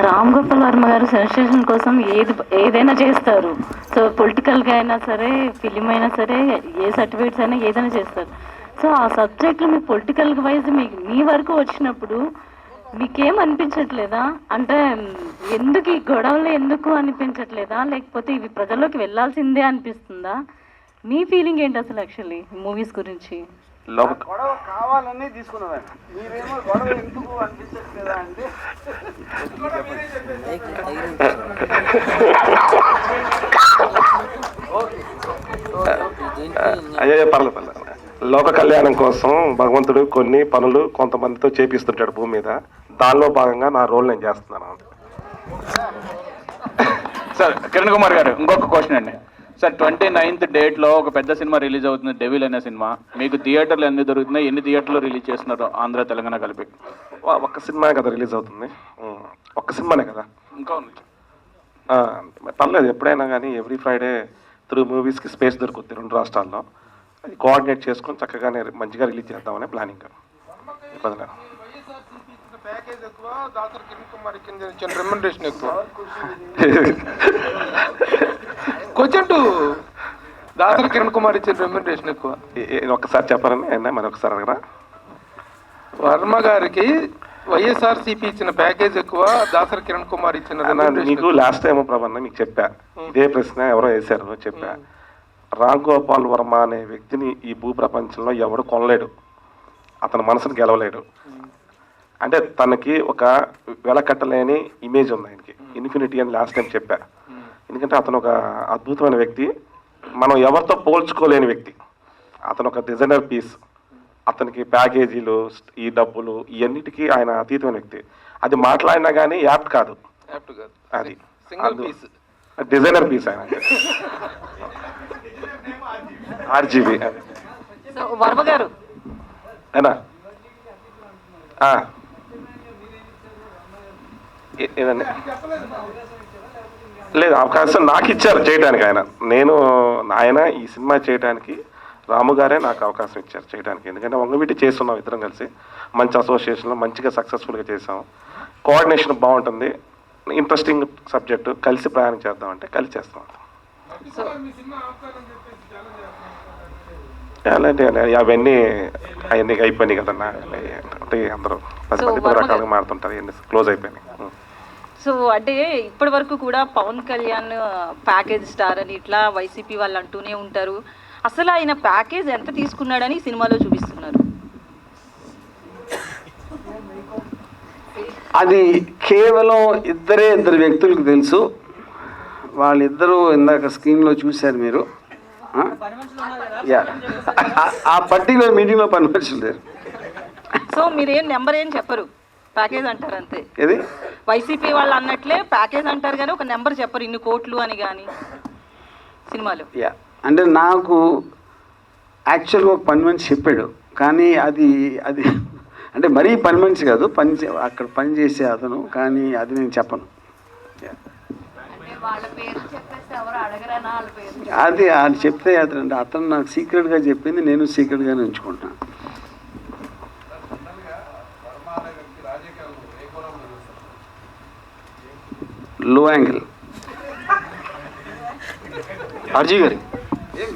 రామ్ గోపాల్ వర్మ గారు సెన్సేషన్ కోసం ఏదైనా చేస్తారు. సో పొలిటికల్గా అయినా సరే, ఫిలిం అయినా సరే, ఏ సర్టిఫికేట్స్ అయినా ఏదైనా చేస్తారు. సో ఆ సబ్జెక్టులు మీ పొలిటికల్ వైజ్ మీ వరకు వచ్చినప్పుడు మీకేం అనిపించట్లేదా? అంటే ఎందుకు ఈ గొడవలు ఎందుకు అనిపించట్లేదా? లేకపోతే ఇవి ప్రజల్లోకి వెళ్ళాల్సిందే అనిపిస్తుందా? మీ ఫీలింగ్ ఏంటి అసలు యాక్చువల్లీ మూవీస్ గురించి? గొడవ కావాలని తీసుకున్నదండి, మీరేమో గొడవ ఎందుకు అనిపించట్లేదా అంటే అయ్యో పర్లేదు. లోక కళ్యాణం కోసం భగవంతుడు కొన్ని పనులు కొంతమందితో చేపిస్తుంటాడు భూమి మీద. దానిలో భాగంగా నా రోల్ నేను చేస్తున్నాను. సార్ కిరణ్ కుమార్ గారు, ఇంకొక క్వశ్చన్ అండి. సార్ 29th డేట్లో ఒక పెద్ద సినిమా రిలీజ్ అవుతుంది, డెవిల్ అనే సినిమా. మీకు థియేటర్లు ఎన్ని దొరుకుతున్నాయి? ఎన్ని థియేటర్లు రిలీజ్ చేస్తున్నారు ఆంధ్ర తెలంగాణ కలిపి? ఒక్క సినిమా కదా రిలీజ్ అవుతుంది, ఒక్క సినిమానే కదా. ఇంకా ఉంది. పర్లేదు, ఎప్పుడైనా కానీ ఎవ్రీ ఫ్రైడే 3 మూవీస్కి స్పేస్ దొరుకుతుంది 2 రాష్ట్రాల్లో. అది కోఆర్డినేట్ చేసుకొని చక్కగానే మంచిగా రిలీజ్ చేద్దామనే ప్లానింగ్. ప్యాకేజ్ ఎక్కువ, దాసరి కిరణ్ కుమార్ కింద రెమ్యునరేషన్ ఎక్కువ. క్వశ్చన్ టు దాసరి కిరణ్ కుమార్ ఇచ్చిన రెమ్యునరేషన్ ఎక్కువ. ఒక్కసారి చెప్పారని అయినా మరి ఒకసారి అడగరా? వర్మ గారికి వైఎస్ఆర్సీపీ ఇచ్చిన ప్యాకేజ్ ఎక్కువ, దాసరి కిరణ్ కుమార్ ఇచ్చిన. మీకు లాస్ట్ టైం ప్రభాన మీకు చెప్పా, ఇదే ప్రశ్న ఎవరో వేశారు చెప్పా. రామ్ గోపాల్ వర్మ అనే వ్యక్తిని ఈ భూ ప్రపంచంలో ఎవడు కొనలేడు, అతని మనసును గెలవలేడు. అంటే తనకి ఒక వెలకట్టలేని ఇమేజ్ ఉంది ఆయనకి, ఇన్ఫినిటీ అని లాస్ట్ టైం చెప్పా. ఎందుకంటే అతను ఒక అద్భుతమైన వ్యక్తి, మనం ఎవరితో పోల్చుకోలేని వ్యక్తి. అతను ఒక డిజైనర్ పీస్. అతనికి ప్యాకేజీలు, ఈ డబ్బులు, ఇవన్నిటికీ ఆయన అతీతమైన వ్యక్తి. అది మాట్లాడినా కానీ యాప్ట్ కాదు, అది డిజైనర్ పీస్ ఆయన. ఆర్జీబీ వర్మ గారు ఏనా ఏదండి? లేదు, అవకాశం నాకు ఇచ్చారు చేయడానికి. ఆయన ఈ సినిమా చేయడానికి రాము గారే నాకు అవకాశం ఇచ్చారు చేయడానికి. ఎందుకంటే వంగవీటి చేస్తున్నాం ఇద్దరం కలిసి, మంచి అసోసియేషన్లో మంచిగా సక్సెస్ఫుల్గా చేసాం. కోఆర్డినేషన్ బాగుంటుంది, ఇంట్రెస్టింగ్ సబ్జెక్టు, కలిసి ప్రయాణం చేద్దామంటే కలిసి చేస్తాం. అలాంటి అవన్నీ అయిపోయినాయి కదన్నా, అంటే అందరూ 10 మంది 10 రకాలుగా మారుతుంటారు, ఇవన్నీ క్లోజ్ అయిపోయినాయి. సో అంటే ఇప్పటి వరకు కూడా పవన్ కళ్యాణ్ ప్యాకేజ్ స్టార్ అని ఇట్లా వైసీపీ వాళ్ళు అంటూనే ఉంటారు. అసలు ఆయన ప్యాకేజ్ ఎంత తీసుకున్నాడని సినిమాలో చూపిస్తున్నారు. అది కేవలం ఇద్దరు వ్యక్తులకు తెలుసు. వాళ్ళిద్దరూ ఇందాక స్క్రీన్లో చూశారు మీరు. ఆ పర్టికులర్ మీటింగ్లో పని మనుషులు లేరు. సో మీరేం నెంబర్ ఏం చెప్పరు, ప్యాకేజ్ అంటారు అంతే. ఇది వైసీపీ వాళ్ళు అన్నట్లే ప్యాకేజ్ అంటారు కానీ ఒక నెంబర్ చెప్పరు, ఇన్ని కోట్లు అని కానీ సినిమాలో. అంటే నాకు యాక్చువల్గా ఒక పని మనిషి చెప్పాడు, కానీ అది అంటే మరీ పని మనిషి కాదు, అక్కడ పని చేసే అతను, కానీ అది నేను చెప్పను. అది చెప్తే అతను నాకు సీక్రెట్గా చెప్పింది, నేను సీక్రెట్గానే ఉంచుకుంటున్నాను. లో యాంగిల్ ఆర్జీ గారి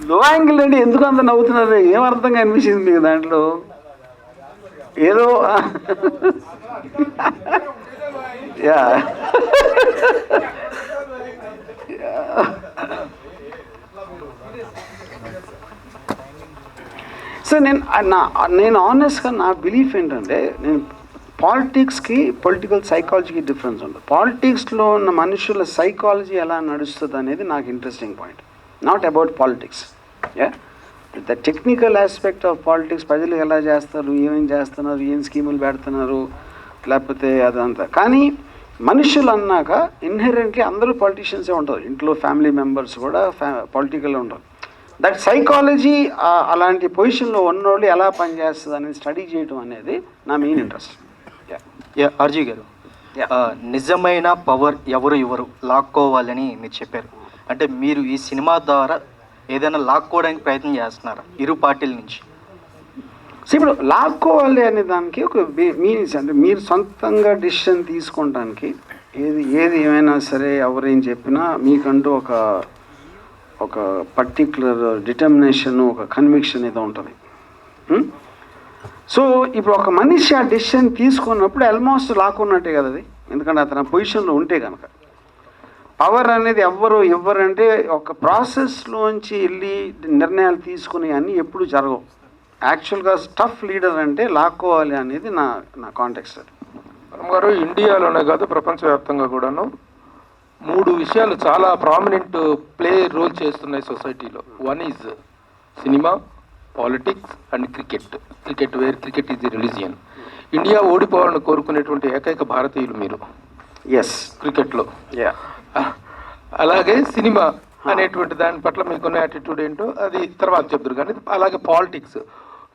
లో యాంగిల్ అంటే ఎందుకు అంత నవ్వుతున్నారు? ఏం అర్థంగా అనిపించింది మీకు దాంట్లో? ఏదో యా సో నేను ఆనెస్ట్గా నా బిలీఫ్ ఏంటంటే, నేను పాలిటిక్స్కి పొలిటికల్ సైకాలజీకి డిఫరెన్స్ ఉంటుంది. పాలిటిక్స్లో ఉన్న మనుషుల సైకాలజీ ఎలా నడుస్తుంది అనేది నాకు interesting point, not about politics. The technical aspect of politics, ప్రజలు ఎలా చేస్తారు, ఏమేం చేస్తున్నారు, ఏం స్కీములు పెడుతున్నారు, లేకపోతే అదంతా. కానీ మనుషులు అన్నాక ఇన్హెరెంట్లీ అందరూ పొలిటీషియన్సే ఉంటారు, ఇంట్లో ఫ్యామిలీ మెంబర్స్ కూడా పొలిటికల్లో ఉంటారు. దట్ సైకాలజీ అలాంటి పొజిషన్లో ఉన్నోళ్ళు ఎలా పనిచేస్తుంది అనేది స్టడీ చేయడం అనేది నా మెయిన్ ఇంట్రెస్ట్. ఆర్జీ గారు, నిజమైన పవర్ ఎవరు లాక్కోవాలని మీరు చెప్పారు. అంటే మీరు ఈ సినిమా ద్వారా ఏదైనా లాక్కోవడానికి ప్రయత్నం చేస్తున్నారా ఇరు పార్టీల నుంచి? సో ఇప్పుడు లాక్కోవాలి అనే దానికి ఒక మీనింగ్స్ అంటే మీరు సొంతంగా డిసిషన్ తీసుకోవడానికి ఏది ఏమైనా సరే ఎవరేం చెప్పినా మీకంటూ ఒక పర్టిక్యులర్ డిటర్మినేషన్ ఒక కన్విక్షన్ ఏదో ఉంటుంది. సో ఇప్పుడు ఒక మనిషి ఆ డెసిషన్ తీసుకున్నప్పుడు ఆల్మోస్ట్ లాక్కున్నట్టే కదా అది, ఎందుకంటే అతను పొజిషన్లో ఉంటే కనుక. పవర్ అనేది ఇవ్వరంటే ఒక ప్రాసెస్లోంచి వెళ్ళి నిర్ణయాలు తీసుకునే అన్నీ ఎప్పుడు జరగవు. యాక్చువల్గా టఫ్ లీడర్ అంటే లాక్కోవాలి అనేది నా కాంటెక్స్ట్. అది వర్మ గారు, ఇండియాలోనే కాదు ప్రపంచవ్యాప్తంగా కూడాను 3 విషయాలు చాలా ప్రామినెంట్ ప్లే రోల్ చేస్తున్నాయి సొసైటీలో. One is cinema, politics and cricket where cricket is the religion. India ఓడిపోవాలని కోరుకునేటువంటి ఏకైక భారతీయులు మీరు ఎస్ క్రికెట్లో. యా. అలాగే సినిమా అనేటువంటి దాని పట్ల మీకున్న యాటిట్యూడ్ ఏంటో అది తర్వాత చెప్తారు. కానీ అలాగే పాలిటిక్స్,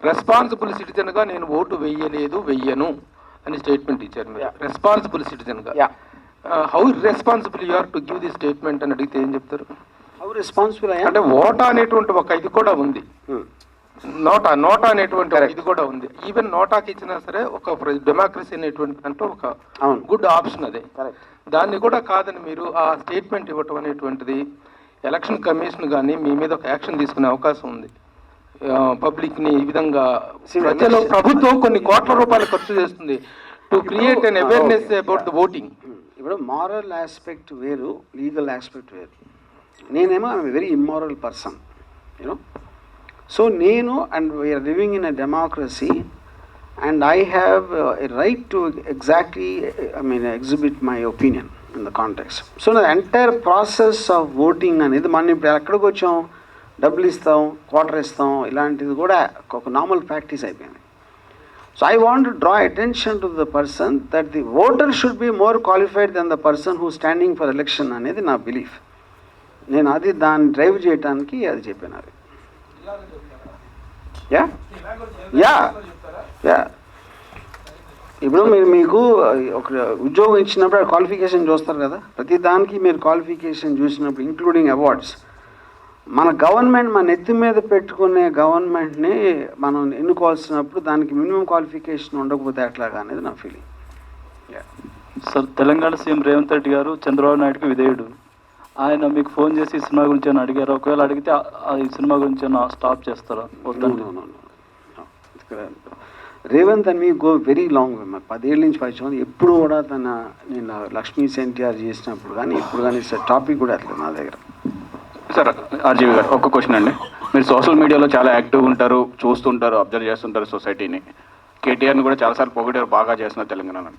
రెస్పాన్సిబుల్ సిటిజన్గా నేను ఓటు వెయ్యను అని స్టేట్మెంట్ ఇచ్చారు మీరు. రెస్పాన్సిబుల్ సిటిజన్గా how responsible you are to give the statement అని అడిగితే ఏం చెప్తారు? హౌ రెస్పాన్సిబుల్ అంటే ఓటా అనేటువంటి ఒక ఇది కూడా ఉంది, నోటా అనేటువంటి ఇది కూడా ఉంది. ఈవెన్ నోటాకి ఇచ్చినా సరే ఒక డెమోక్రసీ అనేటువంటి అంటే ఒక గుడ్ ఆప్షన్ అదే. దాన్ని కూడా కాదని మీరు ఆ స్టేట్మెంట్ ఇవ్వటం అనేటువంటిది ఎలక్షన్ కమిషన్ కానీ మీ మీద ఒక యాక్షన్ తీసుకునే అవకాశం ఉంది. పబ్లిక్ని ఈ విధంగా ప్రజలు ప్రభుత్వం కొన్ని కోట్ల రూపాయలు ఖర్చు చేస్తుంది to create an awareness about the voting. ఇప్పుడు మారల్ ఆస్పెక్ట్ వేరు, లీగల్ ఆస్పెక్ట్ వేరు. నేనేమో I'm very immoral person, you know. So నేను and we are living in a democracy and I have a right to exactly, exhibit my opinion in the context. So the entire process of voting అనేది మనం ఇప్పుడు ఎక్కడికి వచ్చాం, డబ్బులు ఇస్తాం, quarter ఇస్తాం, ఇలాంటిది కూడా ఒక నార్మల్ ప్రాక్టీస్ అయిపోయింది. So I want to draw attention to the person that the voter should be more qualified than the person who is standing for election అనేది నా బిలీఫ్. నేను అది దాన్ని డ్రైవ్ చేయడానికి అది చెప్పాను. అది యా ఇప్పుడు మీకు ఒక ఉద్యోగం ఇచ్చినప్పుడు క్వాలిఫికేషన్ చూస్తారు కదా, ప్రతి దానికి మీరు క్వాలిఫికేషన్ చూసినప్పుడు ఇంక్లూడింగ్ అవార్డ్స్. మన గవర్నమెంట్ మన నెత్తి మీద పెట్టుకునే గవర్నమెంట్ని మనం ఎన్నుకోవాల్సినప్పుడు దానికి మినిమం క్వాలిఫికేషన్ ఉండకపోతే ఎట్లాగా అనేది నా feeling. Sir, Telangana CM Revanth Reddy గారు చంద్రబాబు నాయుడుకి విధేయుడు. ఆయన మీకు ఫోన్ చేసి ఈ సినిమా గురించి అని అడిగారు. ఒకవేళ అడిగితే ఈ సినిమా గురించి స్టాప్ చేస్తారా? రేవంత్ అని గో వెరీ లాంగ్. 10 ఏళ్ళ నుంచి పరిచయం. ఎప్పుడు కూడా నేను లక్ష్మీ ఎన్టీఆర్ చేసినప్పుడు కానీ ఇప్పుడు కానీ టాపిక్ కూడా అట్లా నా దగ్గర. సార్, ఆర్జీవి గారు ఒక్క క్వశ్చన్ అండి. మీరు సోషల్ మీడియాలో చాలా యాక్టివ్గా ఉంటారు, చూస్తుంటారు, అబ్జర్వ్ చేస్తుంటారు సొసైటీని. కేటీఆర్ని కూడా చాలాసార్లు పొగిడారు, బాగా చేస్తున్నారు తెలంగాణలో.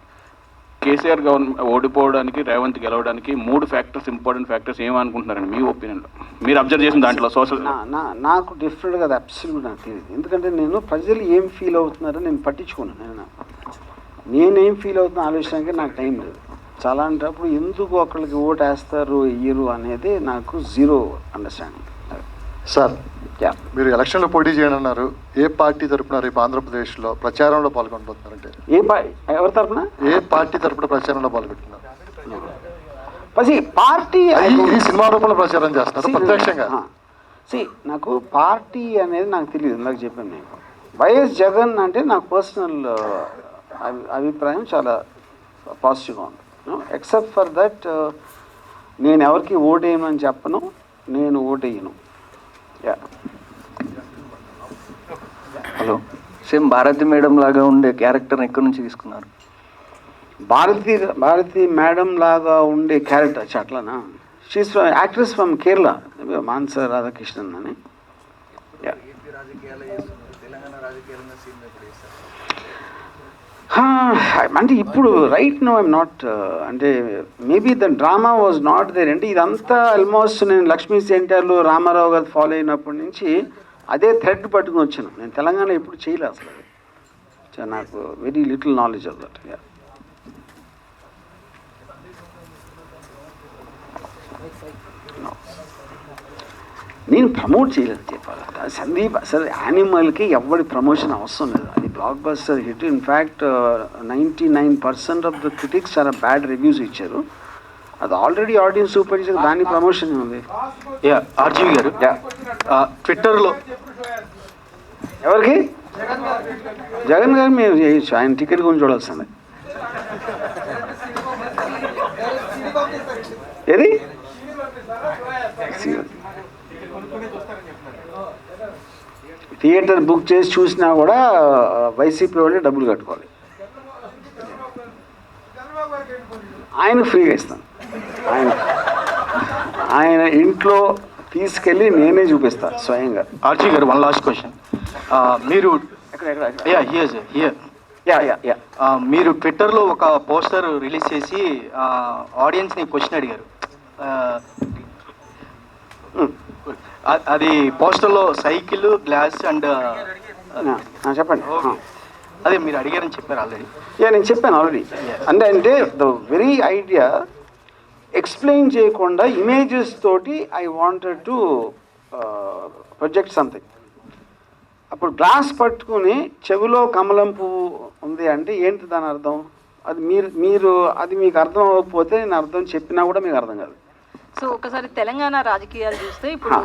కేసీఆర్ గవర్నమెంట్ ఓడిపోవడానికి, రేవంత్ గెలవడానికి 3 ఫ్యాక్టర్స్, ఇంపార్టెంట్ ఫ్యాక్టర్స్ ఏమనుకుంటున్నారండి మీ ఒపీనియన్లో, మీరు అబ్జర్వ్ చేసిన దాంట్లో? సోషల్ నాకు డిఫరెంట్గా అది అబ్సల్యూట్ నాకు తెలియదు. ఎందుకంటే నేను ప్రజలు ఏం ఫీల్ అవుతున్నారో నేను పట్టించుకున్నాను. నేనేం ఫీల్ అవుతున్నా ఆలోచించడానికి నాకు టైం లేదు. చాలా అంటప్పుడు ఎందుకు ఒకళ్ళకి ఓటు వేస్తారు ఇయ్యరు అనేది నాకు జీరో అండర్స్టాండింగ్. సార్, మీరు ఎలక్షన్లో పోటీ చేయనున్నారు. ఏ పార్టీ తరపున రేపు ఆంధ్రప్రదేశ్లో ప్రచారంలో పాల్గొనబోతున్నారంటే ఎవరి తరపున, ఏ పార్టీ తరపున ప్రచారంలో పాల్గొంటున్నారు? పార్టీ ఈ సినిమా రూపంలో ప్రచారం చేస్తారు ప్రత్యక్షంగా. నాకు పార్టీ అనేది నాకు తెలియదు. ఇందాక చెప్పాను నేను వైఎస్ జగన్ అంటే నాకు పర్సనల్ అభిప్రాయం చాలా పాజిటివ్గా ఉంది. ఎక్సెప్ట్ ఫర్ దట్ నేను ఎవరికి ఓటేయను అని చెప్పను, నేను ఓటేయను. హలో, సేమ్ భారతి మేడం లాగా ఉండే క్యారెక్టర్ని ఎక్కడి నుంచి తీసుకున్నారు? భారతి మేడం లాగా ఉండే క్యారెక్టర్ అట్లానా? She's actress from Kerala, Manasa Radhakrishnan అని. అంటే ఇప్పుడు రైట్ నో ఐఎమ్ నాట్, అంటే maybe the drama was not there. అంటే ఇదంతా ఆల్మోస్ట్ నేను లక్ష్మీ సెంటర్లో రామారావు గారు ఫాలో అయినప్పటి నుంచి అదే థ్రెడ్ పట్టుకుని వచ్చాను. నేను తెలంగాణ ఎప్పుడు చేయలేదు అసలు. నాకు very little knowledge of that. నేను ప్రమోట్ చేయలేదు చెప్పాలి. సందీప్ అసలు యానిమల్కి ఎవరి ప్రమోషన్ అవసరం లేదు. అది block buster hit. In fact 99% of the critics చాలా బ్యాడ్ రివ్యూస్ ఇచ్చారు. అది ఆల్రెడీ ఆడియన్స్ సూపర్ ఇచ్చారు, దాని ప్రమోషన్ ఉంది. ఆర్జీవి గారు, ట్విట్టర్లో ఎవరికి జగన్ గారు మీరు చేయొచ్చు, ఆయన టికెట్ గురించి చూడాల్సిందే. ఏది థియేటర్ బుక్ చేసి చూసినా కూడా వైసీపీ వాళ్ళే డబ్బులు కట్టుకోవాలి. ఆయన ఫ్రీగా ఇస్తాను. ఆయన ఇంట్లో తీసుకెళ్ళి నేనే చూపిస్తాను స్వయంగా. ఆర్జీ గారు, వన్ లాస్ట్ క్వశ్చన్. మీరు మీరు ట్విట్టర్లో ఒక పోస్టర్ రిలీజ్ చేసి ఆడియన్స్ని క్వశ్చన్ అడిగారు. అది పోస్టర్లో సైకిల్, గ్లాస్ అండ్ చెప్పండి. అదే మీరు అడిగారని చెప్పారు ఆల్రెడీ. నేను చెప్పాను ఆల్రెడీ. అంటే ద వెరీ ఐడియా ఎక్స్ప్లెయిన్ చేయకుండా ఇమేజెస్ తోటి I wanted to project something. అప్పుడు గ్లాస్ పట్టుకుని చెవిలో కమలం పువ్వు ఉంది అంటే ఏంటి దాని అర్థం? అది మీరు అది మీకు అర్థం అవ్వకపోతే నేను అర్థం చెప్పినా కూడా మీకు అర్థం కాదు. సో ఒకసారి తెలంగాణ రాజకీయాలు చూస్తే ఇప్పుడు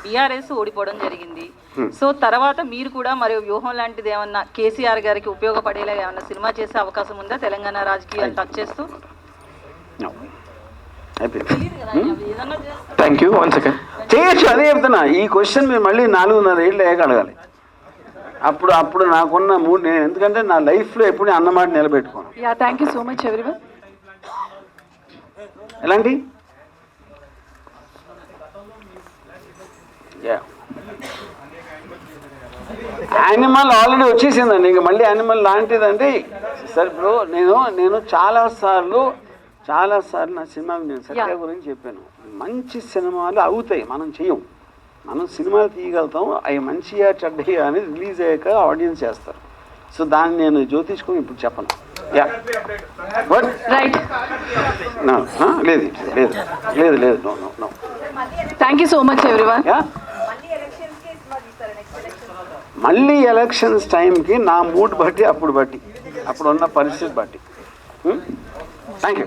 బీఆర్ఎస్ ఓడిపోవడం జరిగింది. సో తర్వాత మీరు కూడా మరి వ్యూహం లాంటిది ఏమన్నా కేసీఆర్ గారికి ఉపయోగపడేలా ఏమన్నా సినిమా చేసే అవకాశం ఉందా తెలంగాణ రాజకీయాలు టచ్ చేస్తూ? Thank you. 1 సెకండ్ చేయొచ్చు, అదే చెప్తున్నా. ఈ క్వశ్చన్ మీరు మళ్ళీ 4.5 ఏళ్ళు అడగాలి. అప్పుడు నాకున్న మూడు, నేను ఎందుకంటే నా లైఫ్లో ఎప్పుడు అన్నమాట నిలబెట్టుకోను. Thank you so much everyone. ఎలాంటి యానిమల్ ఆల్రెడీ వచ్చేసిందండి. ఇంక మళ్ళీ యానిమల్ లాంటిదంటే సరే బ్రో, నేను చాలాసార్లు నా సినిమా నేను సత్య గురించి చెప్పాను. మంచి సినిమాలు అవుతాయి, మనం చెయ్యం. మనం సినిమాలు తీయగలుగుతాం, అవి మంచిగా చెడ్డగా అనేది రిలీజ్ అయ్యాక ఆడియన్స్ చేస్తారు. సో దాన్ని నేను జ్యోతిష్కొని ఇప్పుడు చెప్పను. రైట్. లేదు no. Thank you so much everyone. మళ్ళీ ఎలక్షన్స్ టైంకి నా మూడ్ బట్టి అప్పుడు ఉన్న పరిస్థితి బట్టి. Thank you.